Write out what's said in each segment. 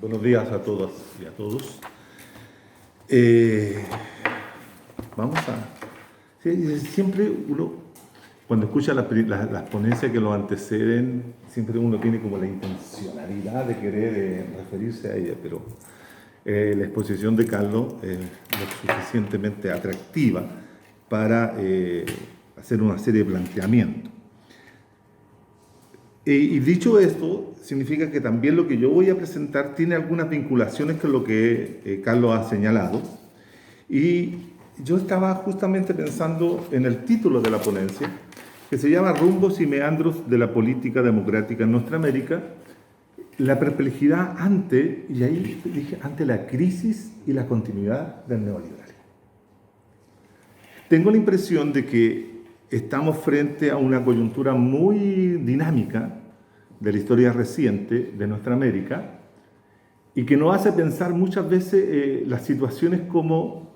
Buenos días a todas y a todos. Eh, vamos a... Siempre uno, cuando escucha las ponencias que lo anteceden, siempre uno tiene como la intencionalidad de querer referirse a ella, pero la exposición de Carlos es lo suficientemente atractiva para hacer una serie de planteamientos. Y dicho esto, significa que también lo que yo voy a presentar tiene algunas vinculaciones con lo que Carlos ha señalado. Y yo estaba justamente pensando en el título de la ponencia, que se llama Rumbos y meandros de la política democrática en nuestra América, la perplejidad ante, y ahí dije, ante la crisis y la continuidad del neoliberalismo. Tengo la impresión de que estamos frente a una coyuntura muy dinámica de la historia reciente de nuestra América y que nos hace pensar muchas veces las situaciones como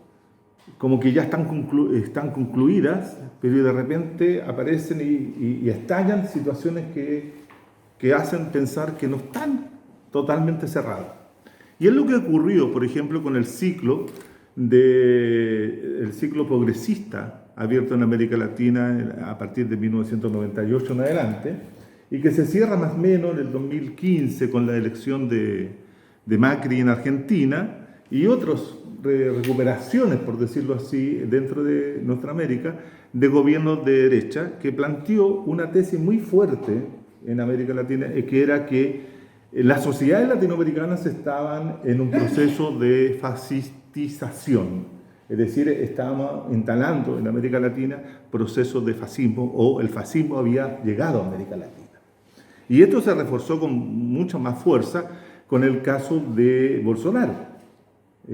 que ya están concluidas, pero de repente aparecen y estallan situaciones que hacen pensar que no están totalmente cerradas. Y es lo que ocurrió, por ejemplo, con el ciclo progresista abierto en América Latina a partir de 1998 en adelante, y que se cierra más o menos en el 2015 con la elección de Macri en Argentina y otras recuperaciones, por decirlo así, dentro de nuestra América, de gobiernos de derecha, que planteó una tesis muy fuerte en América Latina, que era que las sociedades latinoamericanas estaban en un proceso de fascistización. Es decir, estábamos instalando en América Latina procesos de fascismo, o el fascismo había llegado a América Latina. Y esto se reforzó con mucha más fuerza con el caso de Bolsonaro.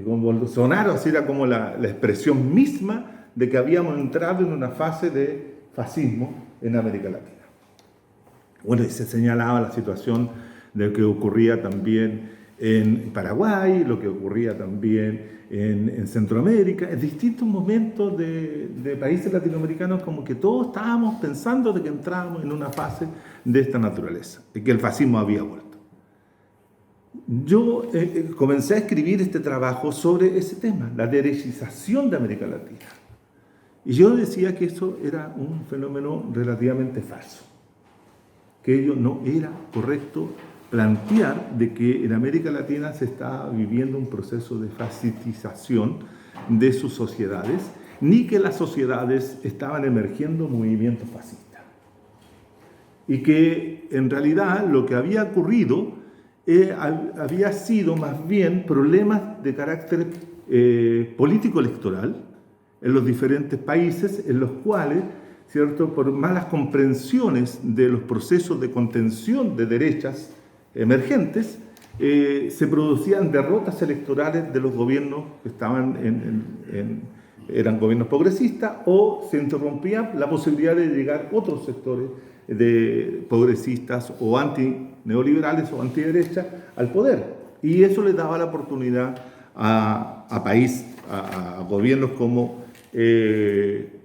Con Bolsonaro así era como la expresión misma de que habíamos entrado en una fase de fascismo en América Latina. Bueno, y se señalaba la situación de lo que ocurría también en Paraguay, lo que ocurría también en Centroamérica, en distintos momentos de países latinoamericanos, como que todos estábamos pensando de que entrábamos en una fase de esta naturaleza, de que el fascismo había vuelto. Yo comencé a escribir este trabajo sobre ese tema, la derechización de América Latina. Y yo decía que eso era un fenómeno relativamente falso, que ello no era correcto plantear de que en América Latina se estaba viviendo un proceso de fascistización de sus sociedades, ni que las sociedades estaban emergiendo movimientos fascistas. Y que en realidad lo que había ocurrido había sido más bien problemas de carácter político-electoral en los diferentes países en los cuales, ¿cierto?, por malas comprensiones de los procesos de contención de derechas emergentes, se producían derrotas electorales de los gobiernos que estaban eran gobiernos progresistas, o se interrumpía la posibilidad de llegar otros sectores de progresistas o antineoliberales o antiderecha al poder. Y eso le daba la oportunidad a gobiernos como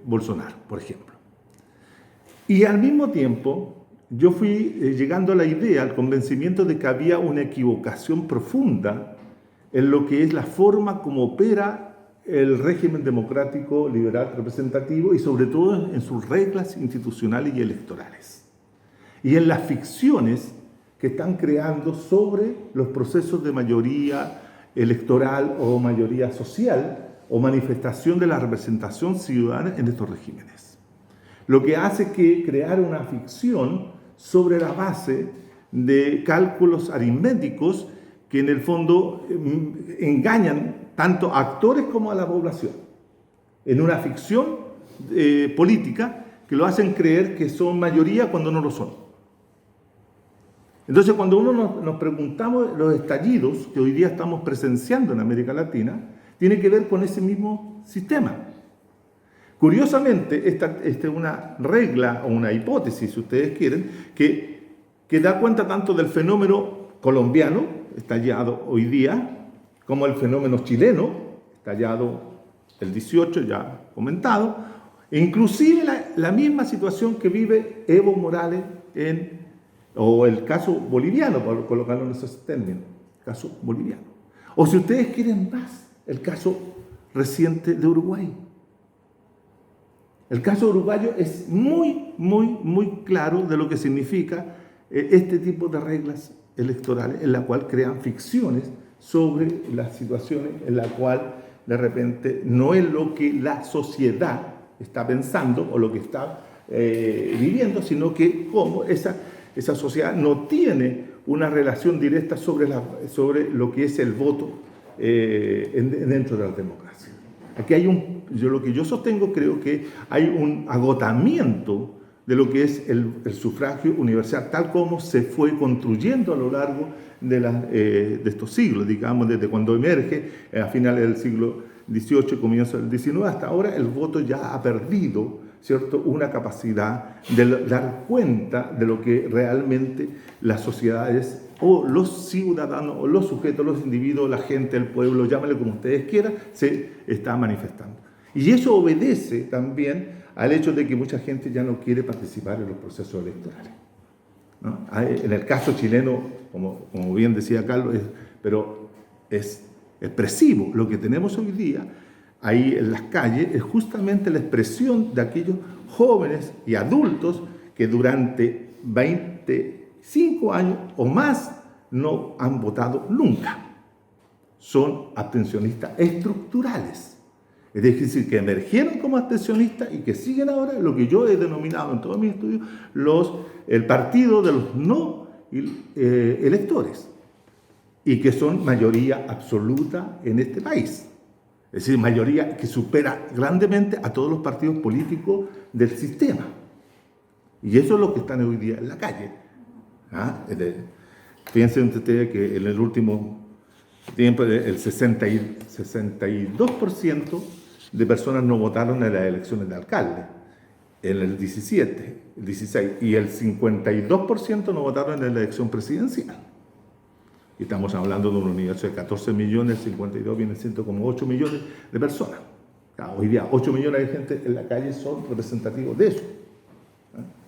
Bolsonaro, por ejemplo. Y al mismo tiempo, yo fui llegando a la idea, al convencimiento de que había una equivocación profunda en lo que es la forma como opera el régimen democrático liberal representativo y sobre todo en sus reglas institucionales y electorales. Y en las ficciones que están creando sobre los procesos de mayoría electoral o mayoría social o manifestación de la representación ciudadana en estos regímenes. Lo que hace que crear una ficción sobre la base de cálculos aritméticos que en el fondo engañan tanto a actores como a la población. En una ficción política que lo hacen creer que son mayoría cuando no lo son. Entonces, cuando nos preguntamos los estallidos que hoy día estamos presenciando en América Latina, tiene que ver con ese mismo sistema. Curiosamente, esta es una regla o una hipótesis, si ustedes quieren, que da cuenta tanto del fenómeno colombiano, estallado hoy día, como el fenómeno chileno, estallado el 18, ya comentado, e inclusive la misma situación que vive Evo Morales o el caso boliviano, por colocarlo en esos términos. caso boliviano. O si ustedes quieren más, el caso reciente de Uruguay. El caso uruguayo es muy claro de lo que significa este tipo de reglas electorales en la cual crean ficciones sobre las situaciones en la cual de repente no es lo que la sociedad está pensando o lo que está viviendo, sino que como esa sociedad no tiene una relación directa sobre lo que es el voto dentro de la democracia. Aquí hay lo que yo sostengo, creo que hay un agotamiento de lo que es el sufragio universal, tal como se fue construyendo a lo largo de estos siglos, digamos, desde cuando emerge a finales del siglo XVIII, comienzo del XIX, hasta ahora el voto ya ha perdido, ¿cierto?, una capacidad de dar cuenta de lo que realmente las sociedades o los ciudadanos o los sujetos, los individuos, la gente, el pueblo, llámale como ustedes quieran, se está manifestando. Y eso obedece también al hecho de que mucha gente ya no quiere participar en los procesos electorales, ¿no? En el caso chileno, como bien decía Carlos, pero es expresivo. Lo que tenemos hoy día ahí en las calles es justamente la expresión de aquellos jóvenes y adultos que durante 25 años o más no han votado nunca. Son abstencionistas estructurales. Es decir, que emergieron como abstencionistas y que siguen ahora lo que yo he denominado en todos mis estudios el partido de los no electores, y que son mayoría absoluta en este país. Es decir, mayoría que supera grandemente a todos los partidos políticos del sistema. Y eso es lo que están hoy día en la calle. Fíjense ustedes que en el último tiempo el 62% de personas no votaron en las elecciones de alcalde, en el 17, el 16, y el 52% no votaron en la elección presidencial. Y estamos hablando de un universo de 14 millones, 52 viene siendo como 8 millones de personas. Hoy día 8 millones de gente en la calle son representativos de eso,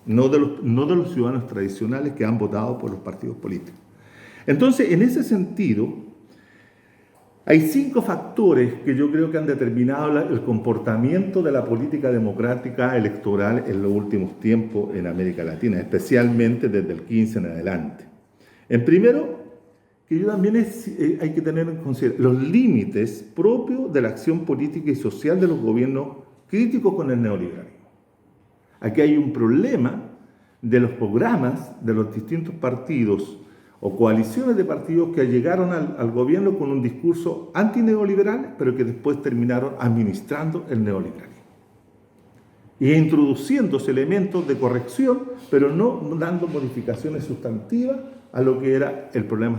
no de los ciudadanos tradicionales que han votado por los partidos políticos. Entonces, en ese sentido, hay 5 factores que yo creo que han determinado el comportamiento de la política democrática electoral en los últimos tiempos en América Latina, especialmente desde el 15 en adelante. En primero, que yo también hay que tener en consideración los límites propios de la acción política y social de los gobiernos críticos con el neoliberalismo. Aquí hay un problema de los programas de los distintos partidos o coaliciones de partidos que llegaron al gobierno con un discurso antineoliberal, pero que después terminaron administrando el neoliberalismo. Y introduciéndose elementos de corrección, pero no dando modificaciones sustantivas a lo que era el problema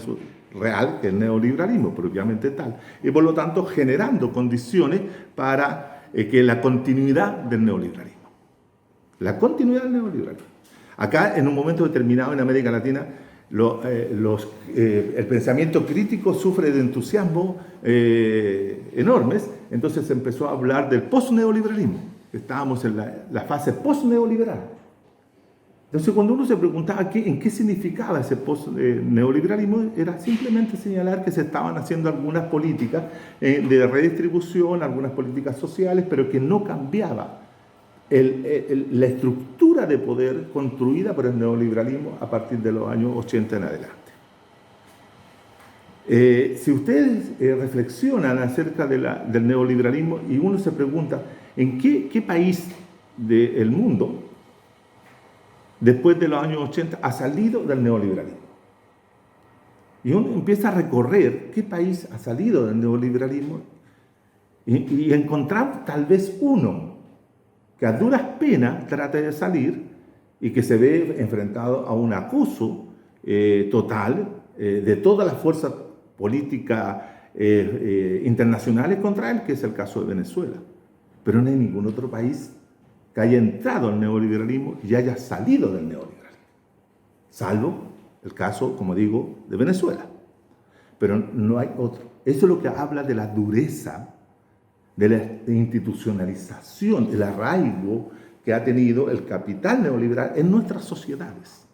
real, que es el neoliberalismo, propiamente tal. Y por lo tanto generando condiciones para que la continuidad del neoliberalismo. La continuidad del neoliberalismo. Acá, en un momento determinado en América Latina, el pensamiento crítico sufre de entusiasmo enormes, entonces se empezó a hablar del post-neoliberalismo. Estábamos en la fase post-neoliberal. Entonces, cuando uno se preguntaba en qué significaba ese post-neoliberalismo, era simplemente señalar que se estaban haciendo algunas políticas de redistribución, algunas políticas sociales, pero que no cambiaba la estructura de poder construida por el neoliberalismo a partir de los años 80 en adelante. Si ustedes reflexionan acerca del neoliberalismo y uno se pregunta en qué país del mundo después de los años 80 ha salido del neoliberalismo, y uno empieza a recorrer qué país ha salido del neoliberalismo y encontrar tal vez uno que a duras penas trata de salir y que se ve enfrentado a un acoso total de todas las fuerzas políticas internacionales contra él, que es el caso de Venezuela. Pero no hay ningún otro país que haya entrado al neoliberalismo y haya salido del neoliberalismo, salvo el caso, como digo, de Venezuela. Pero no hay otro. Eso es lo que habla de la dureza, de la institucionalización, el arraigo que ha tenido el capital neoliberal en nuestras sociedades.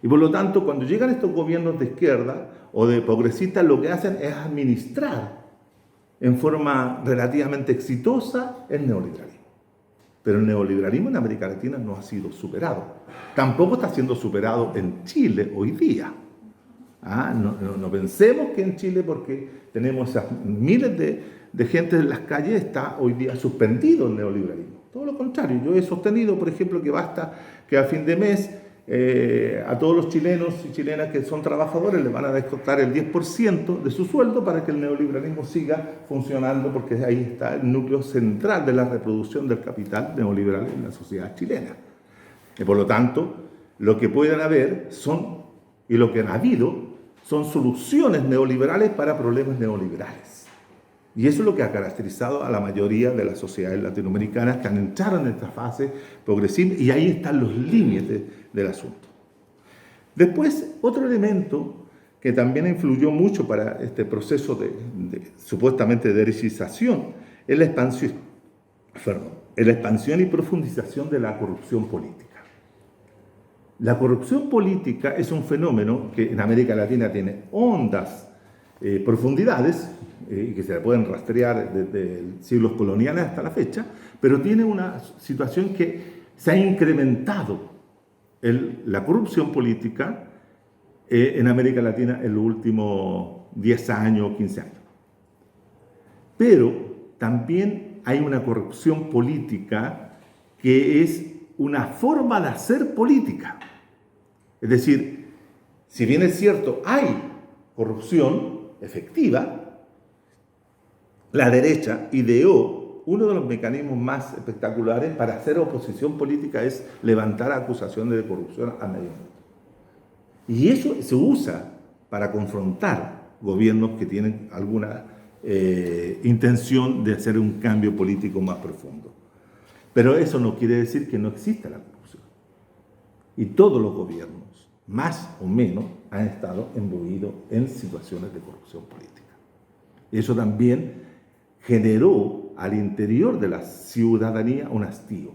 Y por lo tanto, cuando llegan estos gobiernos de izquierda o de progresistas lo que hacen es administrar en forma relativamente exitosa el neoliberalismo. Pero el neoliberalismo en América Latina no ha sido superado. Tampoco está siendo superado en Chile hoy día. No pensemos que en Chile, porque tenemos esas miles de gente en las calles, está hoy día suspendido el neoliberalismo. Todo lo contrario, yo he sostenido, por ejemplo, que basta que a fin de mes a todos los chilenos y chilenas que son trabajadores les van a descontar el 10% de su sueldo para que el neoliberalismo siga funcionando, porque ahí está el núcleo central de la reproducción del capital neoliberal en la sociedad chilena. Y por lo tanto, lo que pueden haber son, y lo que han habido, son soluciones neoliberales para problemas neoliberales. Y eso es lo que ha caracterizado a la mayoría de las sociedades latinoamericanas que han entrado en esta fase progresiva, y ahí están los límites del asunto. Después, otro elemento que también influyó mucho para este proceso de supuestamente derechización es la expansión y profundización de la corrupción política. La corrupción política es un fenómeno que en América Latina tiene hondas profundidades, y que se pueden rastrear desde siglos coloniales hasta la fecha, pero tiene una situación que se ha incrementado la corrupción política en América Latina en los últimos 10 años, 15 años. Pero también hay una corrupción política que es una forma de hacer política. Es decir, si bien es cierto, hay corrupción efectiva, la derecha ideó uno de los mecanismos más espectaculares para hacer oposición política, es levantar acusaciones de corrupción a medio mundo. Y eso se usa para confrontar gobiernos que tienen alguna intención de hacer un cambio político más profundo. Pero eso no quiere decir que no exista la corrupción. Y todos los gobiernos, más o menos, han estado imbuidos en situaciones de corrupción política. Eso también generó al interior de la ciudadanía un hastío,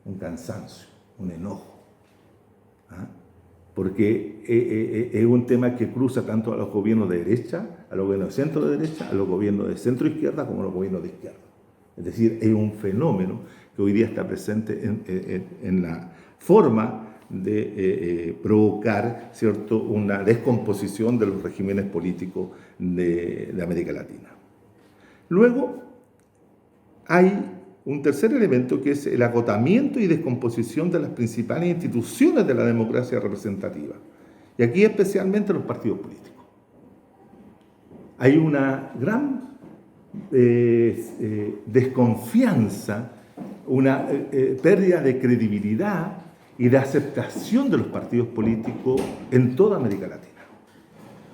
un cansancio, un enojo. Porque es un tema que cruza tanto a los gobiernos de derecha, a los gobiernos de centro de derecha, a los gobiernos de centro izquierda, como a los gobiernos de izquierda. Es decir, es un fenómeno que hoy día está presente en la forma de provocar, ¿cierto?, una descomposición de los regímenes políticos de América Latina. Luego, hay un tercer elemento que es el agotamiento y descomposición de las principales instituciones de la democracia representativa. Y aquí especialmente los partidos políticos. Hay una gran desconfianza, una pérdida de credibilidad y de aceptación de los partidos políticos en toda América Latina.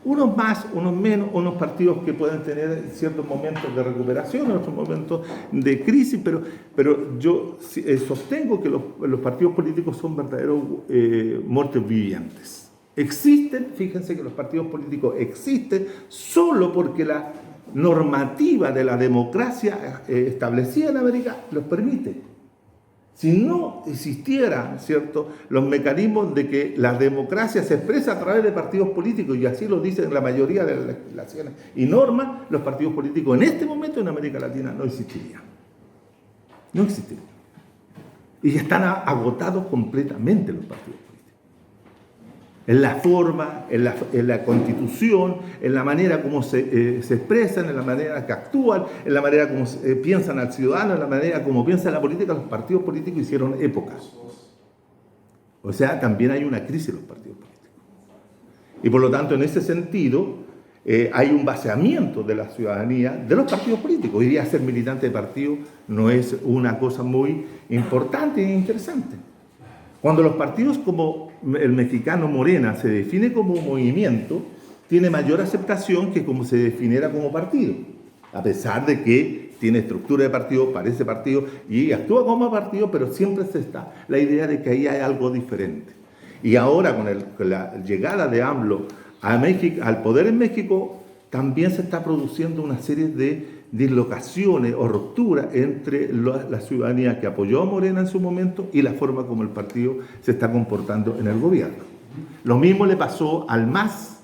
Unos más, unos menos, unos partidos que pueden tener ciertos momentos de recuperación, otros momentos de crisis, pero yo sostengo que los partidos políticos son verdaderos muertos vivientes. Existen, fíjense que los partidos políticos existen solo porque la normativa de la democracia establecida en América los permite. Si no existieran, ¿cierto?, los mecanismos de que la democracia se expresa a través de partidos políticos, y así lo dicen la mayoría de las legislaciones y normas, los partidos políticos en este momento en América Latina no existirían. No existirían. Y están agotados completamente los partidos políticos. En la forma, en la constitución, en la manera como se expresan, en la manera que actúan, en la manera como piensan al ciudadano, en la manera como piensa la política. Los partidos políticos hicieron épocas. O sea, también hay una crisis en los partidos políticos. Y por lo tanto, en ese sentido, hay un vaciamiento de la ciudadanía de los partidos políticos. Hoy día ser militante de partido no es una cosa muy importante e interesante. Cuando los partidos como el mexicano Morena se define como movimiento, tiene mayor aceptación que como se definiera como partido, a pesar de que tiene estructura de partido, parece partido y actúa como partido, pero siempre está la idea de que ahí hay algo diferente. Y ahora con la llegada de AMLO a México, al poder en México, también se está produciendo una serie de dislocaciones o rupturas entre la ciudadanía que apoyó a Morena en su momento y la forma como el partido se está comportando en el gobierno. Lo mismo le pasó al MAS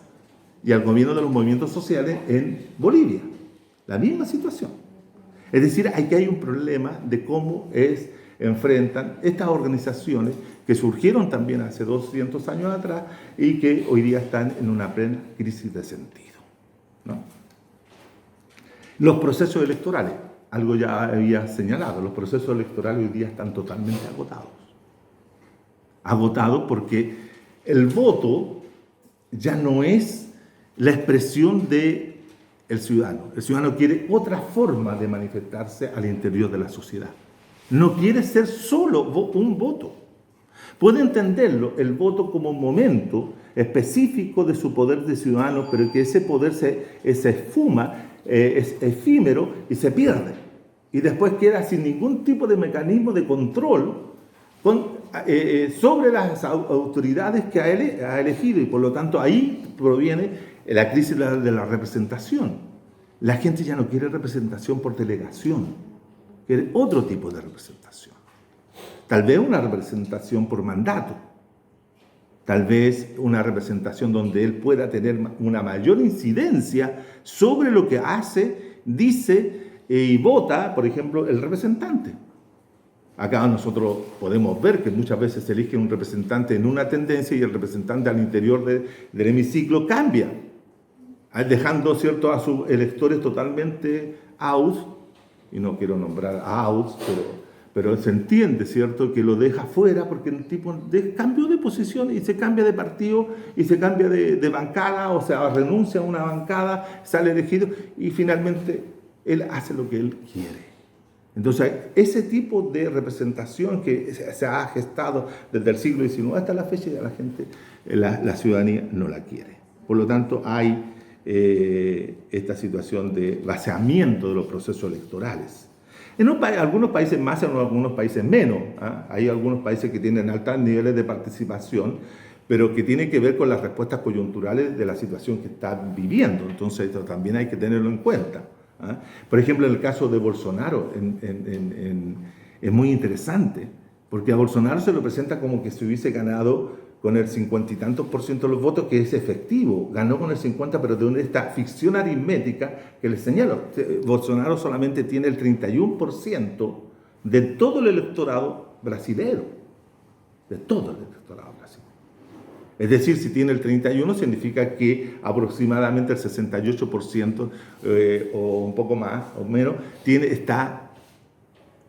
y al gobierno de los movimientos sociales en Bolivia. La misma situación. Es decir, aquí hay un problema de cómo enfrentan estas organizaciones que surgieron también hace 200 años atrás y que hoy día están en una plena crisis de sentido, ¿no? Los procesos electorales, algo ya había señalado, los procesos electorales hoy día están totalmente agotados. Agotados porque el voto ya no es la expresión del ciudadano. El ciudadano quiere otra forma de manifestarse al interior de la sociedad. No quiere ser solo un voto. Puede entenderlo, el voto como un momento específico de su poder de ciudadano, pero que ese poder se esfuma, es efímero y se pierde. Y después queda sin ningún tipo de mecanismo de control sobre las autoridades que ha elegido. Y por lo tanto ahí proviene la crisis de la representación. La gente ya no quiere representación por delegación, quiere otro tipo de representación. Tal vez una representación por mandato, tal vez una representación donde él pueda tener una mayor incidencia sobre lo que hace, dice y vota, por ejemplo, el representante. Acá nosotros podemos ver que muchas veces se elige un representante en una tendencia y el representante al interior del hemiciclo cambia, dejando, ¿cierto?, a sus electores totalmente out, y no quiero nombrar out, pero se entiende, ¿cierto?, que lo deja fuera porque el tipo cambió de posición y se cambia de partido y se cambia de bancada, o sea, renuncia a una bancada, sale elegido y finalmente él hace lo que él quiere. Entonces, ese tipo de representación que se ha gestado desde el siglo XIX hasta la fecha, ya la gente, la ciudadanía no la quiere. Por lo tanto, hay esta situación de vaciamiento de los procesos electorales. En algunos países más, en algunos países menos. Hay algunos países que tienen altos niveles de participación, pero que tiene que ver con las respuestas coyunturales de la situación que están viviendo. Entonces, esto también hay que tenerlo en cuenta. Por ejemplo, en el caso de Bolsonaro es muy interesante, porque a Bolsonaro se lo presenta como que se hubiese ganado con el 50 y tantos % de los votos, que es efectivo, ganó con el 50, pero de esta ficción aritmética que les señalo. Bolsonaro solamente tiene el 31% de todo el electorado brasilero, de todo el electorado brasileño. Es decir, si tiene el 31, significa que aproximadamente el 68% o un poco más o menos está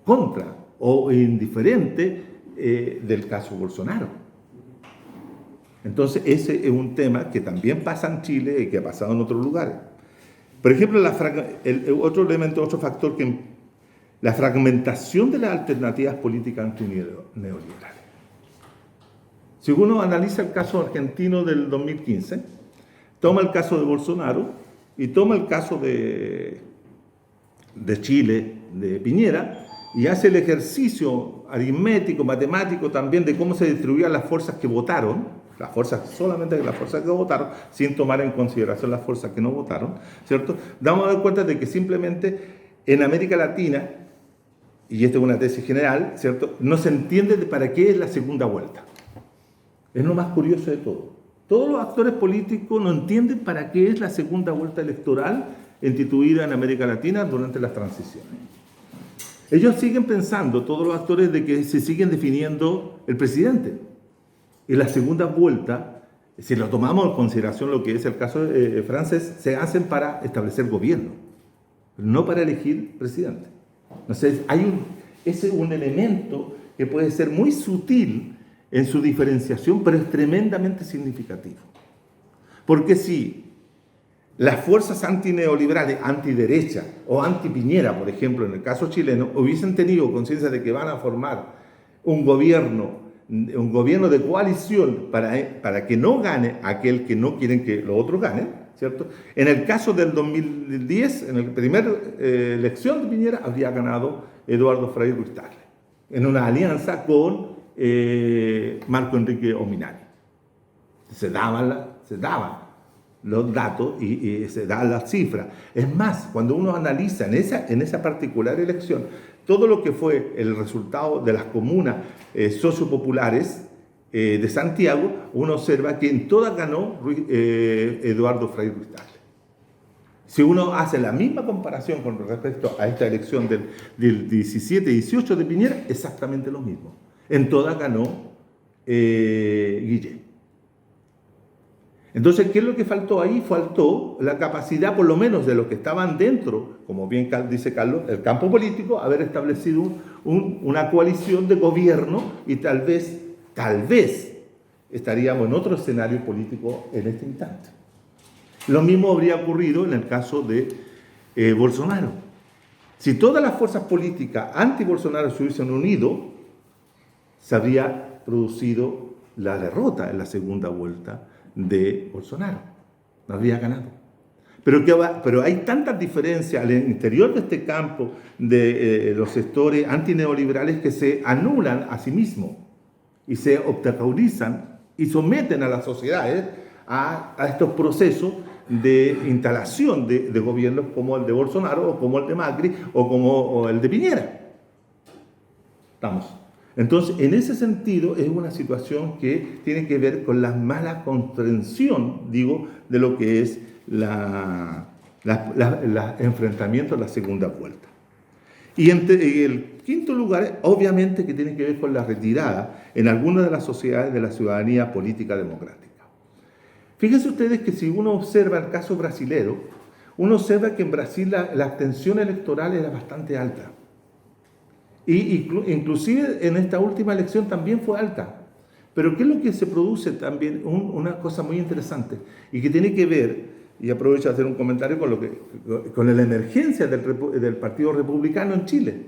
contra o indiferente del caso Bolsonaro. Entonces, ese es un tema que también pasa en Chile y que ha pasado en otros lugares. Por ejemplo, otro elemento, otro factor, la fragmentación de las alternativas políticas antineoliberales. Si uno analiza el caso argentino del 2015, toma el caso de Bolsonaro y toma el caso de Chile, de Piñera, y hace el ejercicio aritmético, matemático también de cómo se distribuían las fuerzas que votaron, solamente las fuerzas que votaron, sin tomar en consideración las fuerzas que no votaron, ¿cierto? Damos cuenta de que simplemente en América Latina, y esta es una tesis general, ¿cierto?, no se entiende para qué es la segunda vuelta. Es lo más curioso de todo. Todos los actores políticos no entienden para qué es la segunda vuelta electoral instituida en América Latina durante las transiciones. Ellos siguen pensando, todos los actores, de que se siguen definiendo el presidente. Y la segunda vuelta, si lo tomamos en consideración lo que es el caso francés, se hacen para establecer gobierno, no para elegir presidente. Entonces, ese es un elemento que puede ser muy sutil en su diferenciación, pero es tremendamente significativo. Porque si las fuerzas antineoliberales, antiderecha o antipiñera, por ejemplo, en el caso chileno, hubiesen tenido conciencia de que van a formar un gobierno de coalición para que no gane aquel que no quieren que los otros ganen, ¿cierto? En el caso del 2010, en la primera elección de Piñera, habría ganado Eduardo Frei Ruiz-Tagle, en una alianza con Marco Enrique Ominami. Se daban los datos y se da las cifras. Es más, cuando uno analiza en esa particular elección todo lo que fue el resultado de las comunas sociopopulares, de Santiago, uno observa que en todas ganó Eduardo Frei Ruiz-Tagle. Si uno hace la misma comparación con respecto a esta elección del 17-18 de Piñera, exactamente lo mismo. En todas ganó Guillén. Entonces, ¿qué es lo que faltó ahí? Faltó la capacidad, por lo menos de los que estaban dentro, como bien dice Carlos, el campo político, haber establecido una coalición de gobierno y tal vez estaríamos en otro escenario político en este instante. Lo mismo habría ocurrido en el caso de Bolsonaro. Si todas las fuerzas políticas anti-Bolsonaro se hubiesen unido, se habría producido la derrota en la segunda vuelta de Bolsonaro. No habría ganado. Pero hay tantas diferencias al interior de este campo de los sectores antineoliberales que se anulan a sí mismos y se obstaculizan y someten a las sociedades a estos procesos de instalación de gobiernos como el de Bolsonaro o como el de Macri o como el de Piñera. Estamos. Entonces, en ese sentido, es una situación que tiene que ver con la mala comprensión, digo, de lo que es el enfrentamiento a la segunda vuelta. Y en el quinto lugar, obviamente que tiene que ver con la retirada en algunas de las sociedades de la ciudadanía política democrática. Fíjense ustedes que si uno observa el caso brasilero, uno observa que en Brasil la abstención electoral era bastante alta. Y inclusive en esta última elección también fue alta. Pero ¿qué es lo que se produce también? Una cosa muy interesante y que tiene que ver, y aprovecho a hacer un comentario con la emergencia del Partido Republicano en Chile.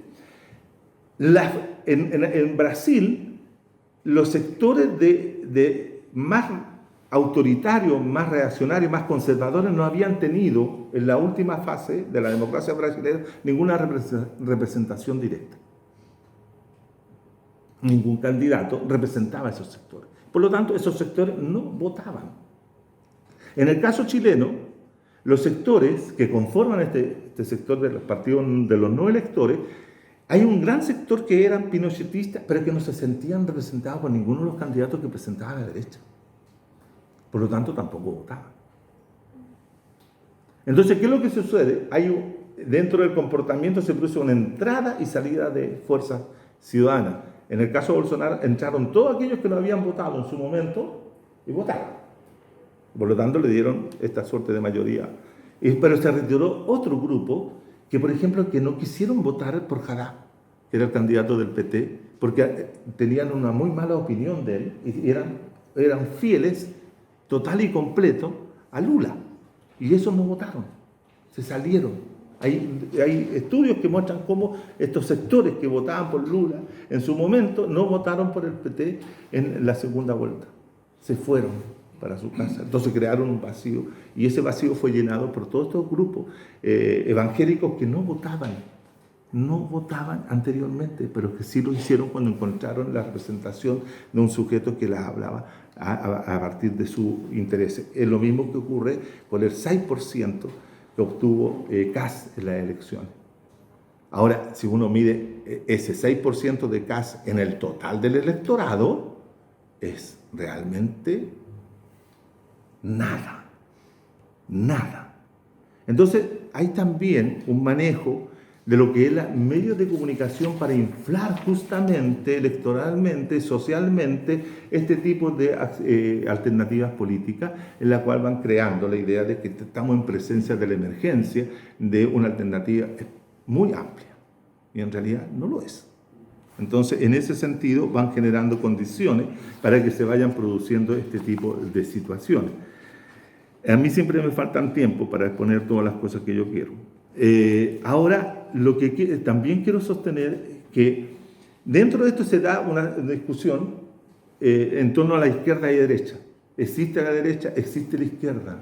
En Brasil, los sectores de más autoritarios, más reaccionarios, más conservadores no habían tenido en la última fase de la democracia brasileña ninguna representación directa. Ningún candidato representaba esos sectores. Por lo tanto, esos sectores no votaban. En el caso chileno, los sectores que conforman este sector de los partidos de los no electores, hay un gran sector que eran pinochetistas, pero que no se sentían representados por ninguno de los candidatos que presentaba la derecha. Por lo tanto, tampoco votaban. Entonces, ¿qué es lo que sucede? Dentro del comportamiento se produce una entrada y salida de fuerzas ciudadanas. En el caso de Bolsonaro, entraron todos aquellos que no habían votado en su momento y votaron. Por lo tanto, le dieron esta suerte de mayoría. Pero se retiró otro grupo que, por ejemplo, que no quisieron votar por Jara, que era el candidato del PT, porque tenían una muy mala opinión de él y eran fieles, total y completo, a Lula. Y esos no votaron, se salieron. Hay estudios que muestran cómo estos sectores que votaban por Lula en su momento no votaron por el PT en la segunda vuelta. Se fueron para su casa. Entonces crearon un vacío y ese vacío fue llenado por todos estos grupos evangélicos que no votaban anteriormente, pero que sí lo hicieron cuando encontraron la representación de un sujeto que las hablaba a partir de su interés. Es lo mismo que ocurre con el 6% que obtuvo Kast en las elecciones. Ahora, si uno mide ese 6% de Kast en el total del electorado, es realmente nada. Entonces, hay también un manejo de lo que es los medios de comunicación para inflar justamente electoralmente, socialmente, este tipo de alternativas políticas en la cual van creando la idea de que estamos en presencia de la emergencia de una alternativa muy amplia. Y en realidad no lo es. Entonces, en ese sentido, van generando condiciones para que se vayan produciendo este tipo de situaciones. A mí siempre me faltan tiempo para exponer todas las cosas que yo quiero. Ahora, lo que también quiero sostener que dentro de esto se da una discusión en torno a la izquierda y derecha. Existe la derecha, existe la izquierda.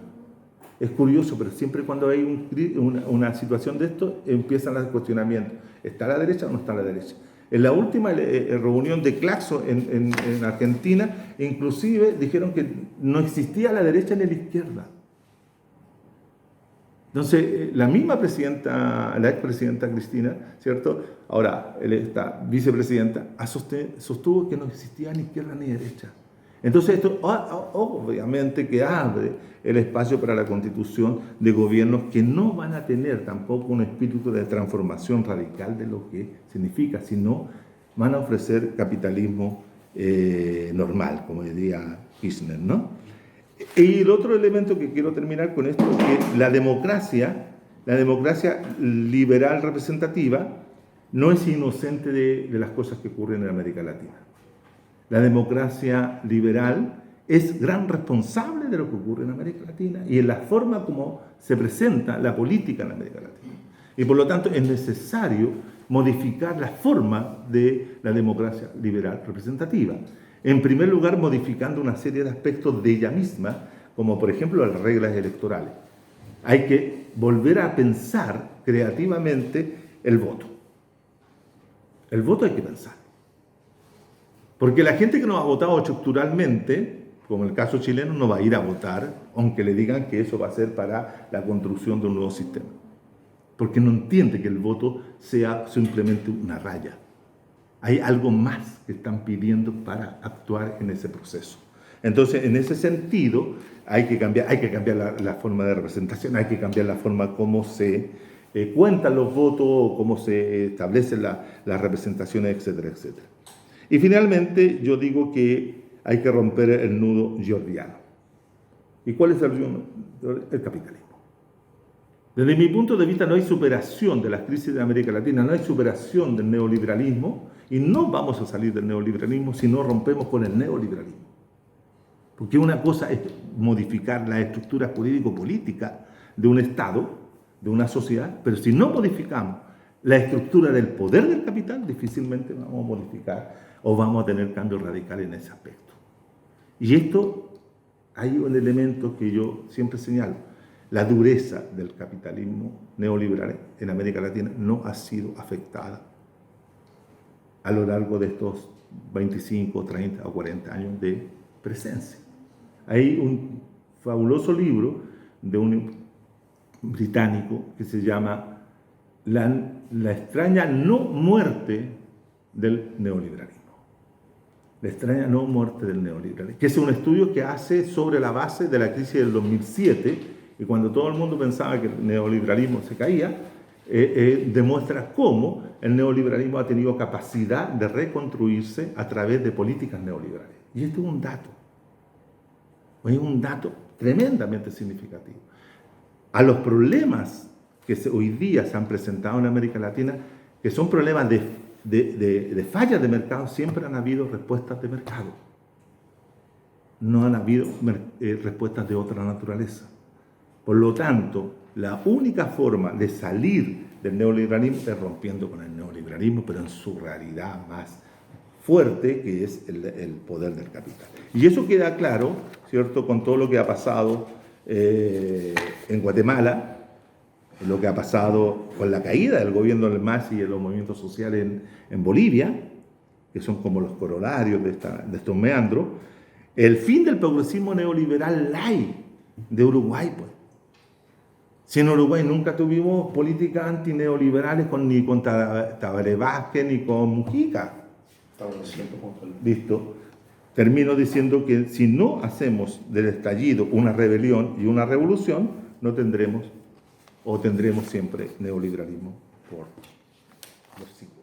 Es curioso, pero siempre cuando hay una situación de esto, empiezan los cuestionamientos. ¿Está la derecha o no está la derecha? En la última reunión de Claxo en Argentina, inclusive dijeron que no existía la derecha ni la izquierda. Entonces, la misma presidenta, la expresidenta Cristina, ¿cierto? Ahora, esta vicepresidenta, sostuvo que no existía ni izquierda ni derecha. Entonces esto obviamente que abre el espacio para la constitución de gobiernos que no van a tener tampoco un espíritu de transformación radical de lo que significa, sino van a ofrecer capitalismo normal, como diría Kirchner, ¿no? Y el otro elemento que quiero terminar con esto es que la democracia liberal representativa no es inocente de las cosas que ocurren en América Latina. La democracia liberal es gran responsable de lo que ocurre en América Latina y en la forma como se presenta la política en América Latina. Y por lo tanto es necesario modificar la forma de la democracia liberal representativa. En primer lugar, modificando una serie de aspectos de ella misma, como por ejemplo las reglas electorales. Hay que volver a pensar creativamente el voto. El voto hay que pensar. Porque la gente que no ha votado estructuralmente, como el caso chileno, no va a ir a votar, aunque le digan que eso va a ser para la construcción de un nuevo sistema. Porque no entiende que el voto sea simplemente una raya. Hay algo más que están pidiendo para actuar en ese proceso. Entonces, en ese sentido, hay que cambiar la forma de representación, hay que cambiar la forma como se cuentan los votos, cómo se establecen las representaciones, etcétera, etcétera. Y finalmente, yo digo que hay que romper el nudo georgiano. ¿Y cuál es el nudo? El capitalismo. Desde mi punto de vista no hay superación de las crisis de América Latina, no hay superación del neoliberalismo y no vamos a salir del neoliberalismo si no rompemos con el neoliberalismo. Porque una cosa es modificar la estructura jurídico-política de un Estado, de una sociedad, pero si no modificamos la estructura del poder del capital, difícilmente vamos a modificar o vamos a tener cambios radicales en ese aspecto. Y esto, hay un elemento que yo siempre señalo. La dureza del capitalismo neoliberal en América Latina no ha sido afectada a lo largo de estos 25, 30 o 40 años de presencia. Hay un fabuloso libro de un británico que se llama La extraña no muerte del neoliberalismo. La extraña no muerte del neoliberalismo, que es un estudio que hace sobre la base de la crisis del 2007, y cuando todo el mundo pensaba que el neoliberalismo se caía, demuestra cómo el neoliberalismo ha tenido capacidad de reconstruirse a través de políticas neoliberales. Y esto es un dato tremendamente significativo. A los problemas que hoy día se han presentado en América Latina, que son problemas de fallas de mercado, siempre han habido respuestas de mercado. No han habido respuestas de otra naturaleza. Por lo tanto, la única forma de salir del neoliberalismo es rompiendo con el neoliberalismo, pero en su realidad más fuerte, que es el poder del capital. Y eso queda claro, ¿cierto?, con todo lo que ha pasado en Guatemala, lo que ha pasado con la caída del gobierno del MAS y de los movimientos sociales en Bolivia, que son como los corolarios de estos meandros, el fin del progresismo neoliberal light de Uruguay, pues. Si en Uruguay nunca tuvimos políticas antineoliberales ni con Tabaré Vázquez ni con Mujica. Listo. Termino diciendo que si no hacemos del estallido una rebelión y una revolución, no tendremos o tendremos siempre neoliberalismo por los siglos.